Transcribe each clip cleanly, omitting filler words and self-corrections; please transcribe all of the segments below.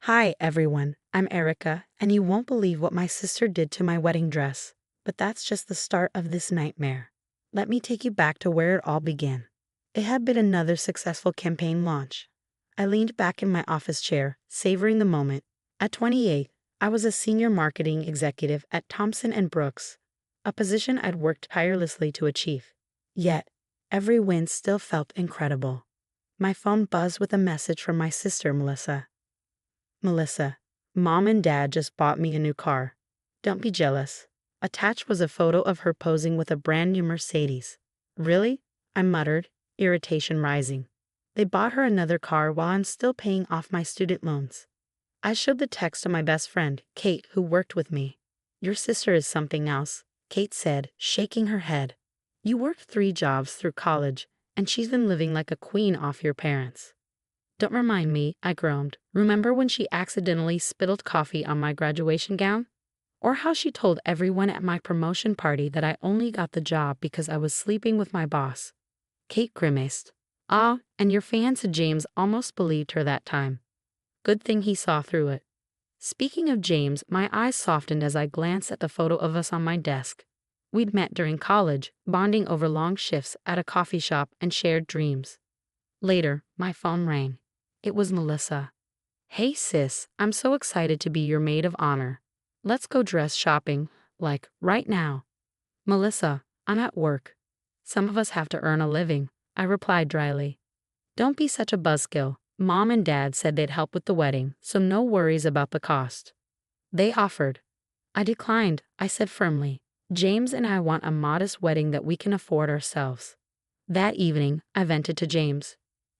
Hi, everyone. I'm Erica, and you won't believe what my sister did to my wedding dress. But that's just the start of this nightmare. Let me take you back to where it all began. It had been another successful campaign launch. I leaned back in my office chair, savoring the moment. At 28, I was a senior marketing executive at Thompson and Brooks, a position I'd worked tirelessly to achieve. Yet, every win still felt incredible. My phone buzzed with a message from my sister, Melissa. Melissa, Mom and Dad just bought me a new car. Don't be jealous. Attached was a photo of her posing with a brand new Mercedes. Really? I muttered, irritation rising. They bought her another car while I'm still paying off my student loans. I showed the text to my best friend, Kate, who worked with me. Your sister is something else, Kate said, shaking her head. You worked 3 jobs through college, and she's been living like a queen off your parents. Don't remind me, I groaned. Remember when she accidentally spilled coffee on my graduation gown? Or how she told everyone at my promotion party that I only got the job because I was sleeping with my boss? Kate grimaced. Ah, and your fan said James almost believed her that time. Good thing he saw through it. Speaking of James, my eyes softened as I glanced at the photo of us on my desk. We'd met during college, bonding over long shifts at a coffee shop and shared dreams. Later, my phone rang. It was Melissa. Hey sis, I'm so excited to be your maid of honor. Let's go dress shopping, like, right now. Melissa, I'm at work. Some of us have to earn a living, I replied dryly. Don't be such a buzzkill. Mom and Dad said they'd help with the wedding, so no worries about the cost. They offered. I declined, I said firmly. James and I want a modest wedding that we can afford ourselves. That evening, I vented to James.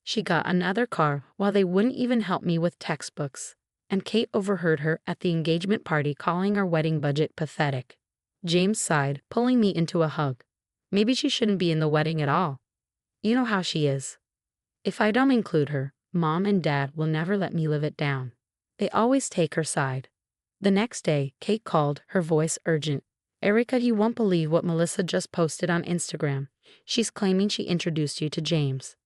She got another car while they wouldn't even help me with textbooks, and Kate overheard her at the engagement party calling our wedding budget pathetic. James sighed, pulling me into a hug. Maybe she shouldn't be in the wedding at all. You know how she is. If I don't include her, Mom and Dad will never let me live it down. They always take her side. The next day, Kate called, her voice urgent. Erica, you won't believe what Melissa just posted on Instagram. She's claiming she introduced you to James.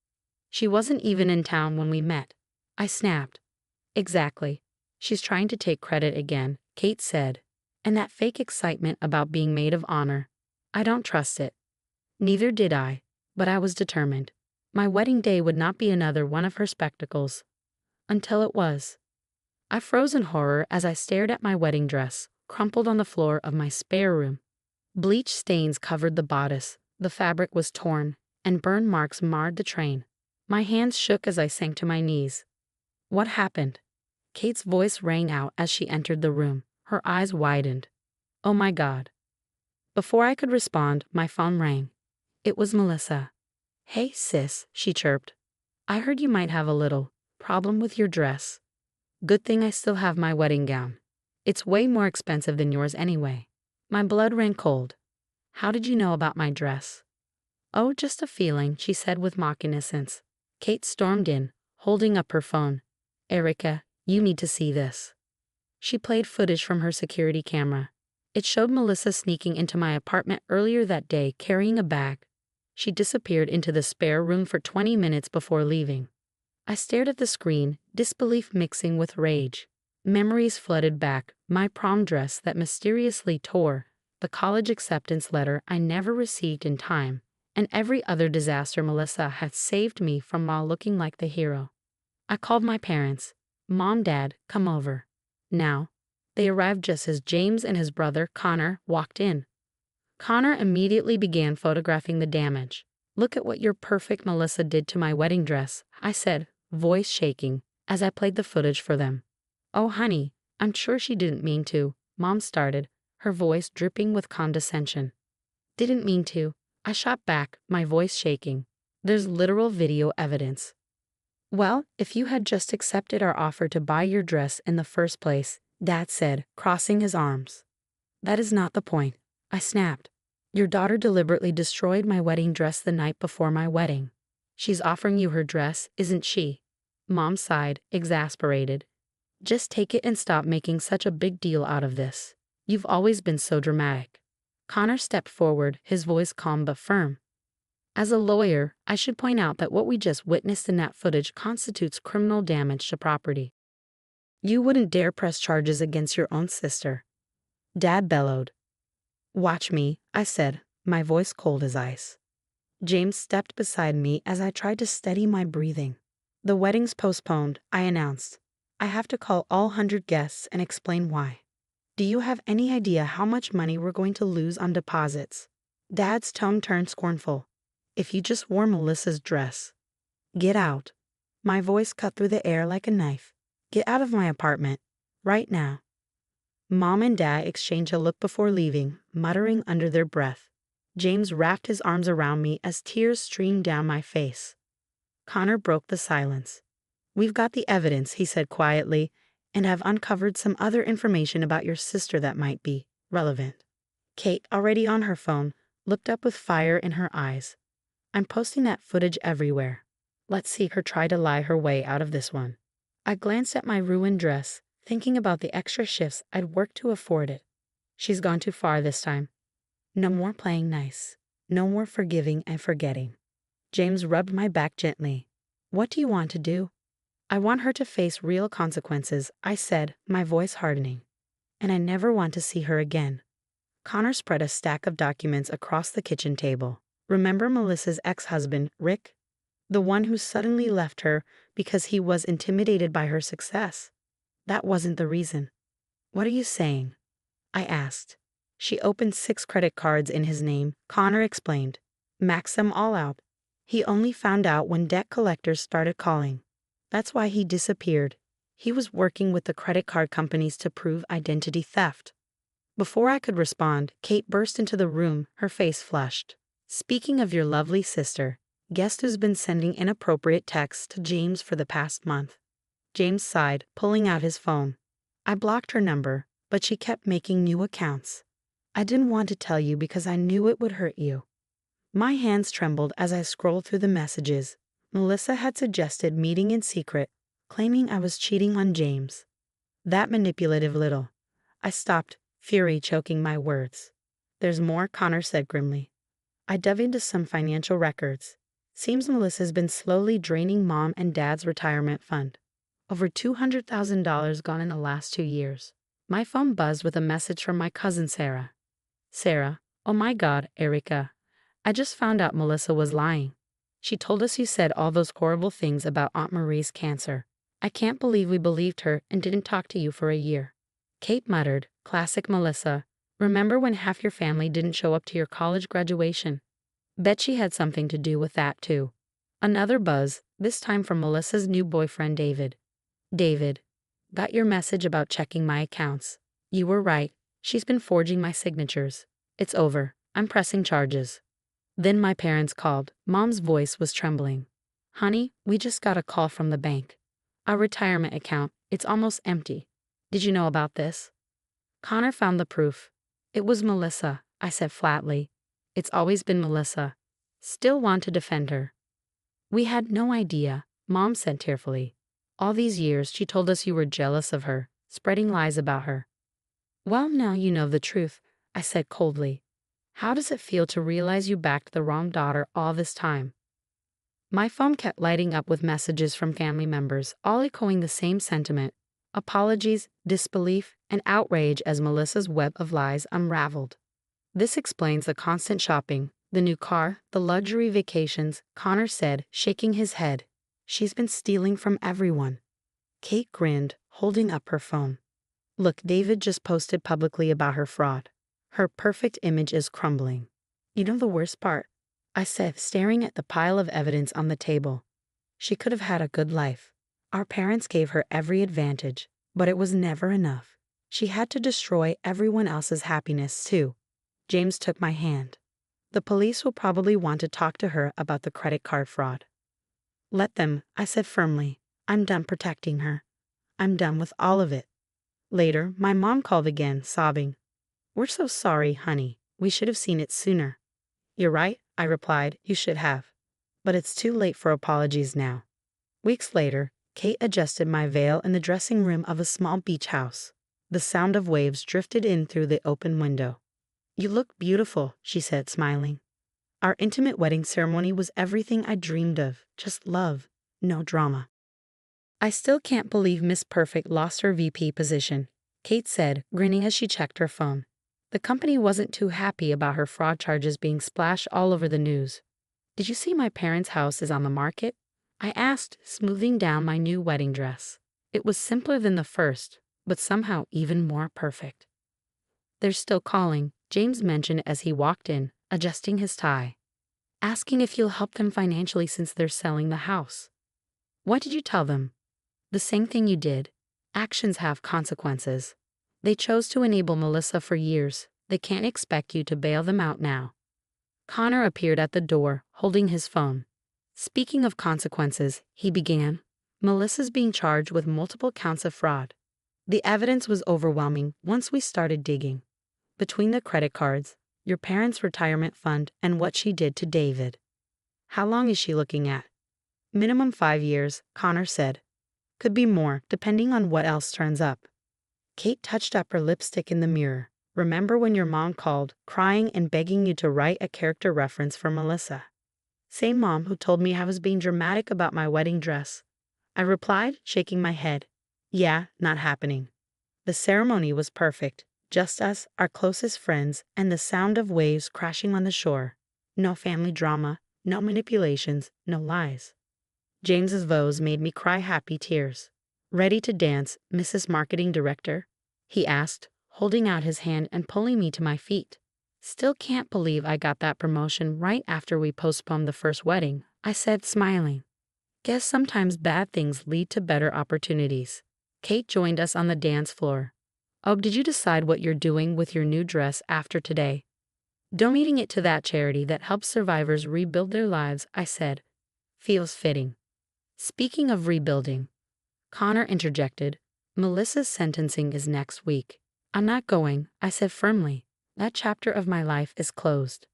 She wasn't even in town when we met. I snapped. Exactly. She's trying to take credit again, Kate said. And that fake excitement about being maid of honor. I don't trust it. Neither did I, but I was determined. My wedding day would not be another one of her spectacles. Until it was. I froze in horror as I stared at my wedding dress, crumpled on the floor of my spare room. Bleach stains covered the bodice, the fabric was torn, and burn marks marred the train. My hands shook as I sank to my knees. What happened? Kate's voice rang out as she entered the room. Her eyes widened. Oh my God. Before I could respond, my phone rang. It was Melissa. Hey sis, she chirped. I heard you might have a little problem with your dress. Good thing I still have my wedding gown. It's way more expensive than yours anyway. My blood ran cold. How did you know about my dress? Oh, just a feeling, she said with mock innocence. Kate stormed in, holding up her phone. Erica, you need to see this. She played footage from her security camera. It showed Melissa sneaking into my apartment earlier that day carrying a bag. She disappeared into the spare room for 20 minutes before leaving. I stared at the screen, disbelief mixing with rage. Memories flooded back, my prom dress that mysteriously tore, the college acceptance letter I never received in time, and every other disaster Melissa had saved me from while looking like the hero. I called my parents. Mom, Dad, come over. Now. They arrived just as James and his brother, Connor, walked in. Connor immediately began photographing the damage. Look at what your perfect Melissa did to my wedding dress, I said, voice shaking, as I played the footage for them. Oh honey, I'm sure she didn't mean to, Mom started, her voice dripping with condescension. Didn't mean to, I shot back, my voice shaking. There's literal video evidence. Well, if you had just accepted our offer to buy your dress in the first place, Dad said, crossing his arms. That is not the point, I snapped. Your daughter deliberately destroyed my wedding dress the night before my wedding. She's offering you her dress, isn't she? Mom sighed, exasperated. Just take it and stop making such a big deal out of this. You've always been so dramatic. Connor stepped forward, his voice calm but firm. As a lawyer, I should point out that what we just witnessed in that footage constitutes criminal damage to property. You wouldn't dare press charges against your own sister. Dad bellowed. Watch me, I said, my voice cold as ice. James stepped beside me as I tried to steady my breathing. The wedding's postponed, I announced. I have to call all 100 guests and explain why. Do you have any idea how much money we're going to lose on deposits? Dad's tone turned scornful. If you just wore Melissa's dress. Get out. My voice cut through the air like a knife. Get out of my apartment. Right now. Mom and Dad exchanged a look before leaving, muttering under their breath. James wrapped his arms around me as tears streamed down my face. Connor broke the silence. We've got the evidence, he said quietly, and have uncovered some other information about your sister that might be relevant. Kate, already on her phone, looked up with fire in her eyes. I'm posting that footage everywhere. Let's see her try to lie her way out of this one. I glanced at my ruined dress, thinking about the extra shifts I'd worked to afford it. She's gone too far this time. No more playing nice. No more forgiving and forgetting. James rubbed my back gently. What do you want to do? I want her to face real consequences, I said, my voice hardening. And I never want to see her again. Connor spread a stack of documents across the kitchen table. Remember Melissa's ex-husband, Rick? The one who suddenly left her because he was intimidated by her success. That wasn't the reason. What are you saying? I asked. She opened 6 credit cards in his name, Connor explained. Maxed them all out. He only found out when debt collectors started calling. That's why he disappeared. He was working with the credit card companies to prove identity theft. Before I could respond, Kate burst into the room, her face flushed. Speaking of your lovely sister, guess who's been sending inappropriate texts to James for the past month? James sighed, pulling out his phone. I blocked her number, but she kept making new accounts. I didn't want to tell you because I knew it would hurt you. My hands trembled as I scrolled through the messages. Melissa had suggested meeting in secret, claiming I was cheating on James. That manipulative little. I stopped, fury choking my words. There's more, Connor said grimly. I dove into some financial records. Seems Melissa's been slowly draining Mom and Dad's retirement fund. Over $200,000 gone in the last 2 years. My phone buzzed with a message from my cousin Sarah. Sarah, oh my God, Erica. I just found out Melissa was lying. She told us you said all those horrible things about Aunt Marie's cancer. I can't believe we believed her and didn't talk to you for a year. Kate muttered, classic Melissa. Remember when half your family didn't show up to your college graduation? Bet she had something to do with that too. Another buzz, this time from Melissa's new boyfriend David. David, got your message about checking my accounts. You were right. She's been forging my signatures. It's over. I'm pressing charges. Then my parents called. Mom's voice was trembling. Honey, we just got a call from the bank. Our retirement account, it's almost empty. Did you know about this? Connor found the proof. It was Melissa, I said flatly. It's always been Melissa. Still want to defend her. We had no idea, Mom said tearfully. All these years she told us you were jealous of her, spreading lies about her. Well, now you know the truth, I said coldly. How does it feel to realize you backed the wrong daughter all this time? My phone kept lighting up with messages from family members, all echoing the same sentiment. Apologies, disbelief, and outrage as Melissa's web of lies unraveled. This explains the constant shopping, the new car, the luxury vacations, Connor said, shaking his head. She's been stealing from everyone. Kate grinned, holding up her phone. Look, David just posted publicly about her fraud. Her perfect image is crumbling. You know the worst part? I said, staring at the pile of evidence on the table. She could have had a good life. Our parents gave her every advantage, but it was never enough. She had to destroy everyone else's happiness, too. James took my hand. The police will probably want to talk to her about the credit card fraud. Let them, I said firmly. I'm done protecting her. I'm done with all of it. Later, my mom called again, sobbing. We're so sorry, honey. We should have seen it sooner. You're right, I replied. You should have. But it's too late for apologies now. Weeks later, Kate adjusted my veil in the dressing room of a small beach house. The sound of waves drifted in through the open window. You look beautiful, she said, smiling. Our intimate wedding ceremony was everything I dreamed of, just love, no drama. I still can't believe Miss Perfect lost her VP position, Kate said, grinning as she checked her phone. The company wasn't too happy about her fraud charges being splashed all over the news. Did you see my parents' house is on the market? I asked, smoothing down my new wedding dress. It was simpler than the first, but somehow even more perfect. They're still calling, James mentioned as he walked in, adjusting his tie. Asking if you'll help them financially since they're selling the house. What did you tell them? The same thing you did. Actions have consequences. They chose to enable Melissa for years. They can't expect you to bail them out now. Connor appeared at the door, holding his phone. Speaking of consequences, he began. Melissa's being charged with multiple counts of fraud. The evidence was overwhelming once we started digging. Between the credit cards, your parents' retirement fund, and what she did to David. How long is she looking at? Minimum 5 years, Connor said. Could be more, depending on what else turns up. Kate touched up her lipstick in the mirror. Remember when your mom called, crying and begging you to write a character reference for Melissa? Same mom who told me I was being dramatic about my wedding dress. I replied, shaking my head. Yeah, not happening. The ceremony was perfect. Just us, our closest friends, and the sound of waves crashing on the shore. No family drama, no manipulations, no lies. James's vows made me cry happy tears. Ready to dance, Mrs. Marketing Director? He asked, holding out his hand and pulling me to my feet. Still can't believe I got that promotion right after we postponed the first wedding, I said, smiling. Guess sometimes bad things lead to better opportunities. Kate joined us on the dance floor. Oh, did you decide what you're doing with your new dress after today? Donating it to that charity that helps survivors rebuild their lives, I said. Feels fitting. Speaking of rebuilding, Connor interjected, Melissa's sentencing is next week. I'm not going, I said firmly. That chapter of my life is closed.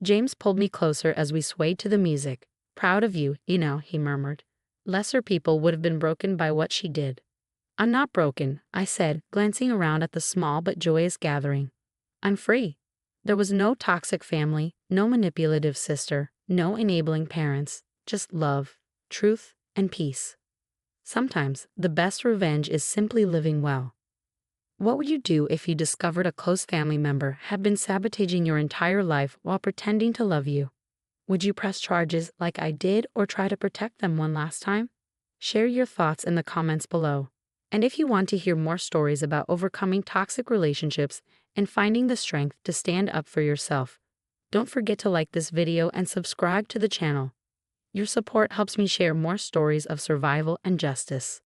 James pulled me closer as we swayed to the music. Proud of you, he murmured. Lesser people would have been broken by what she did. I'm not broken, I said, glancing around at the small but joyous gathering. I'm free. There was no toxic family, no manipulative sister, no enabling parents, just love, truth, and peace. Sometimes the best revenge is simply living well. What would you do if you discovered a close family member had been sabotaging your entire life while pretending to love you? Would you press charges like I did or try to protect them one last time? Share your thoughts in the comments below. And if you want to hear more stories about overcoming toxic relationships and finding the strength to stand up for yourself, don't forget to like this video and subscribe to the channel. Your support helps me share more stories of survival and justice.